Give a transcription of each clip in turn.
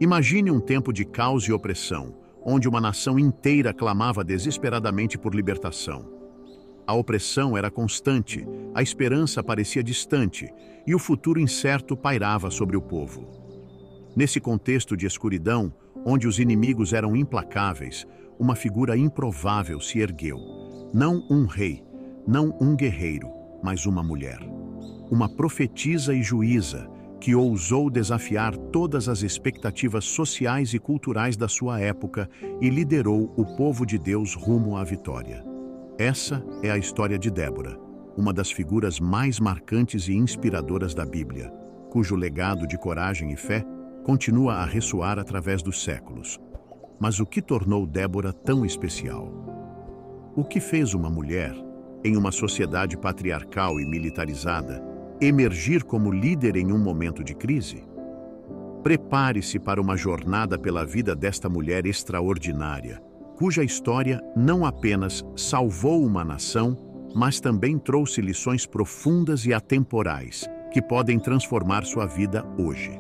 Imagine um tempo de caos e opressão, onde uma nação inteira clamava desesperadamente por libertação. A opressão era constante, a esperança parecia distante e o futuro incerto pairava sobre o povo. Nesse contexto de escuridão, onde os inimigos eram implacáveis, uma figura improvável se ergueu. Não um rei, não um guerreiro, mas uma mulher. Uma profetisa e juíza que ousou desafiar todas as expectativas sociais e culturais da sua época e liderou o povo de Deus rumo à vitória. Essa é a história de Débora, uma das figuras mais marcantes e inspiradoras da Bíblia, cujo legado de coragem e fé continua a ressoar através dos séculos. Mas o que tornou Débora tão especial? O que fez uma mulher, em uma sociedade patriarcal e militarizada, emergir como líder em um momento de crise? Prepare-se para uma jornada pela vida desta mulher extraordinária, cuja história não apenas salvou uma nação, mas também trouxe lições profundas e atemporais que podem transformar sua vida hoje.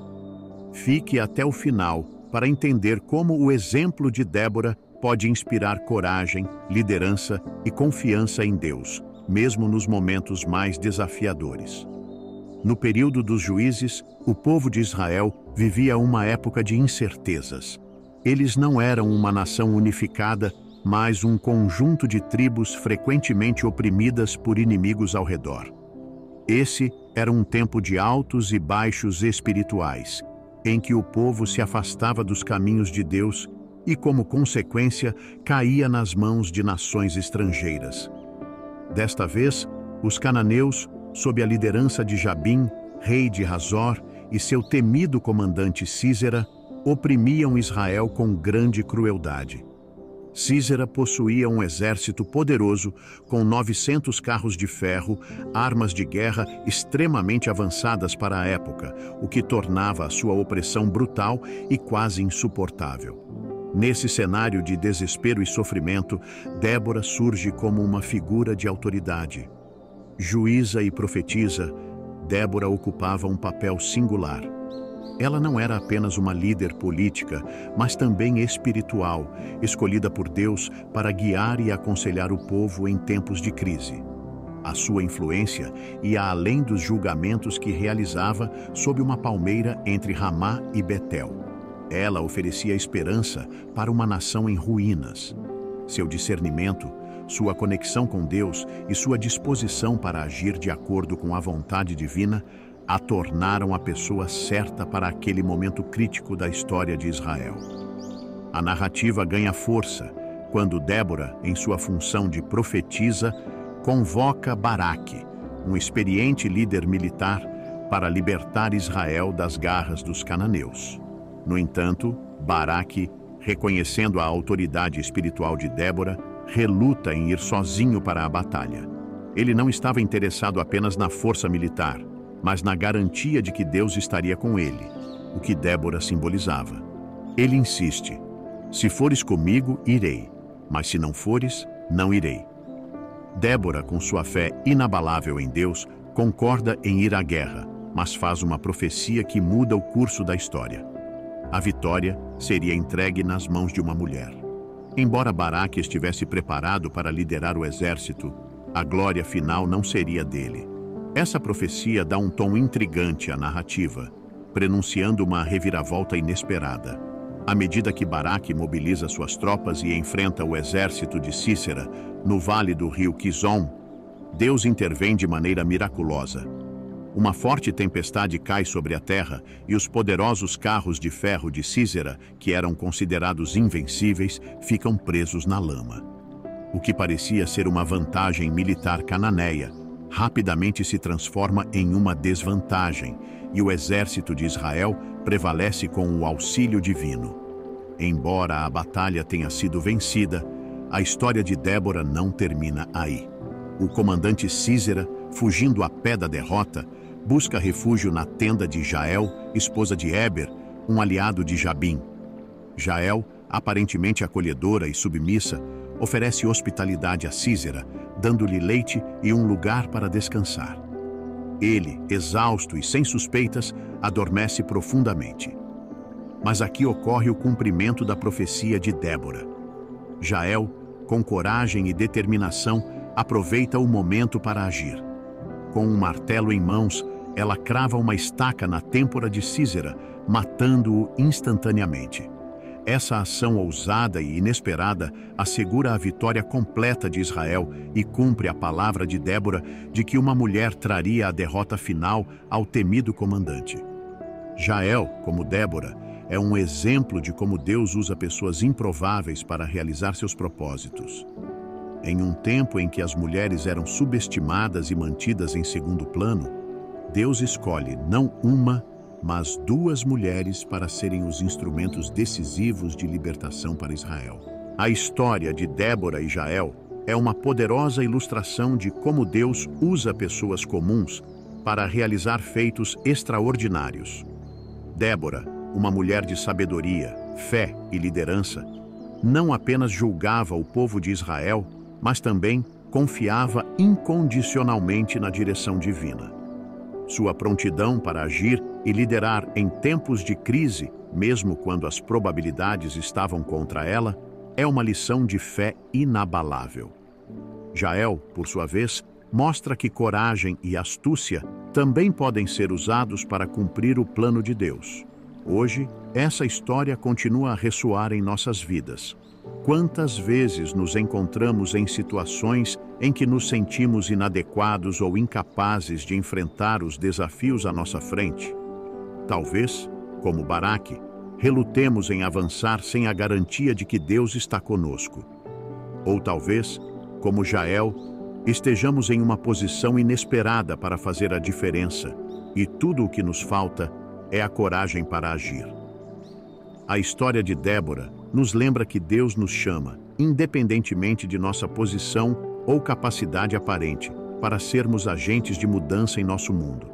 Fique até o final para entender como o exemplo de Débora pode inspirar coragem, liderança e confiança em Deus, mesmo nos momentos mais desafiadores. No período dos juízes, o povo de Israel vivia uma época de incertezas. Eles não eram uma nação unificada, mas um conjunto de tribos frequentemente oprimidas por inimigos ao redor. Esse era um tempo de altos e baixos espirituais, em que o povo se afastava dos caminhos de Deus e, como consequência, caía nas mãos de nações estrangeiras. Desta vez, os cananeus, sob a liderança de Jabim, rei de Hazor, e seu temido comandante Sísera, oprimiam Israel com grande crueldade. Sísera possuía um exército poderoso com 900 carros de ferro, armas de guerra extremamente avançadas para a época, o que tornava a sua opressão brutal e quase insuportável. Nesse cenário de desespero e sofrimento, Débora surge como uma figura de autoridade. Juíza e profetisa, Débora ocupava um papel singular. Ela não era apenas uma líder política, mas também espiritual, escolhida por Deus para guiar e aconselhar o povo em tempos de crise. A sua influência ia além dos julgamentos que realizava sob uma palmeira entre Ramá e Betel. Ela oferecia esperança para uma nação em ruínas. Seu discernimento, sua conexão com Deus e sua disposição para agir de acordo com a vontade divina a tornaram a pessoa certa para aquele momento crítico da história de Israel. A narrativa ganha força quando Débora, em sua função de profetisa, convoca Baraque, um experiente líder militar, para libertar Israel das garras dos cananeus. No entanto, Baraque, reconhecendo a autoridade espiritual de Débora, reluta em ir sozinho para a batalha. Ele não estava interessado apenas na força militar, mas na garantia de que Deus estaria com ele, o que Débora simbolizava. Ele insiste: se fores comigo, irei, mas se não fores, não irei. Débora, com sua fé inabalável em Deus, concorda em ir à guerra, mas faz uma profecia que muda o curso da história. A vitória seria entregue nas mãos de uma mulher. Embora Baraque estivesse preparado para liderar o exército, a glória final não seria dele. Essa profecia dá um tom intrigante à narrativa, prenunciando uma reviravolta inesperada. À medida que Baraque mobiliza suas tropas e enfrenta o exército de Sísera no vale do rio Quizon, Deus intervém de maneira miraculosa. Uma forte tempestade cai sobre a terra e os poderosos carros de ferro de Sísera, que eram considerados invencíveis, ficam presos na lama. O que parecia ser uma vantagem militar cananeia, rapidamente se transforma em uma desvantagem, e o exército de Israel prevalece com o auxílio divino. Embora a batalha tenha sido vencida, a história de Débora não termina aí. O comandante Sísera, fugindo a pé da derrota, busca refúgio na tenda de Jael, esposa de Éber, um aliado de Jabim. Jael, aparentemente acolhedora e submissa, oferece hospitalidade a Sísera, dando-lhe leite e um lugar para descansar. Ele, exausto e sem suspeitas, adormece profundamente. Mas aqui ocorre o cumprimento da profecia de Débora. Jael, com coragem e determinação, aproveita o momento para agir. Com um martelo em mãos, ela crava uma estaca na têmpora de Sísera, matando-o instantaneamente. Essa ação ousada e inesperada assegura a vitória completa de Israel e cumpre a palavra de Débora de que uma mulher traria a derrota final ao temido comandante. Jael, como Débora, é um exemplo de como Deus usa pessoas improváveis para realizar seus propósitos. Em um tempo em que as mulheres eram subestimadas e mantidas em segundo plano, Deus escolhe não uma, mas 2 mulheres para serem os instrumentos decisivos de libertação para Israel. A história de Débora e Jael é uma poderosa ilustração de como Deus usa pessoas comuns para realizar feitos extraordinários. Débora, uma mulher de sabedoria, fé e liderança, não apenas julgava o povo de Israel, mas também confiava incondicionalmente na direção divina. Sua prontidão para agir e liderar em tempos de crise, mesmo quando as probabilidades estavam contra ela, é uma lição de fé inabalável. Jael, por sua vez, mostra que coragem e astúcia também podem ser usados para cumprir o plano de Deus. Hoje, essa história continua a ressoar em nossas vidas. Quantas vezes nos encontramos em situações em que nos sentimos inadequados ou incapazes de enfrentar os desafios à nossa frente? Talvez, como Baraque, relutemos em avançar sem a garantia de que Deus está conosco. Ou talvez, como Jael, estejamos em uma posição inesperada para fazer a diferença, e tudo o que nos falta é a coragem para agir. A história de Débora nos lembra que Deus nos chama, independentemente de nossa posição ou capacidade aparente, para sermos agentes de mudança em nosso mundo.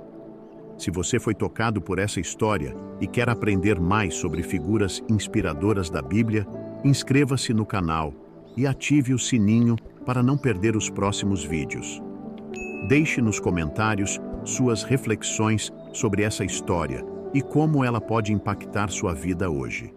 Se você foi tocado por essa história e quer aprender mais sobre figuras inspiradoras da Bíblia, inscreva-se no canal e ative o sininho para não perder os próximos vídeos. Deixe nos comentários suas reflexões sobre essa história e como ela pode impactar sua vida hoje.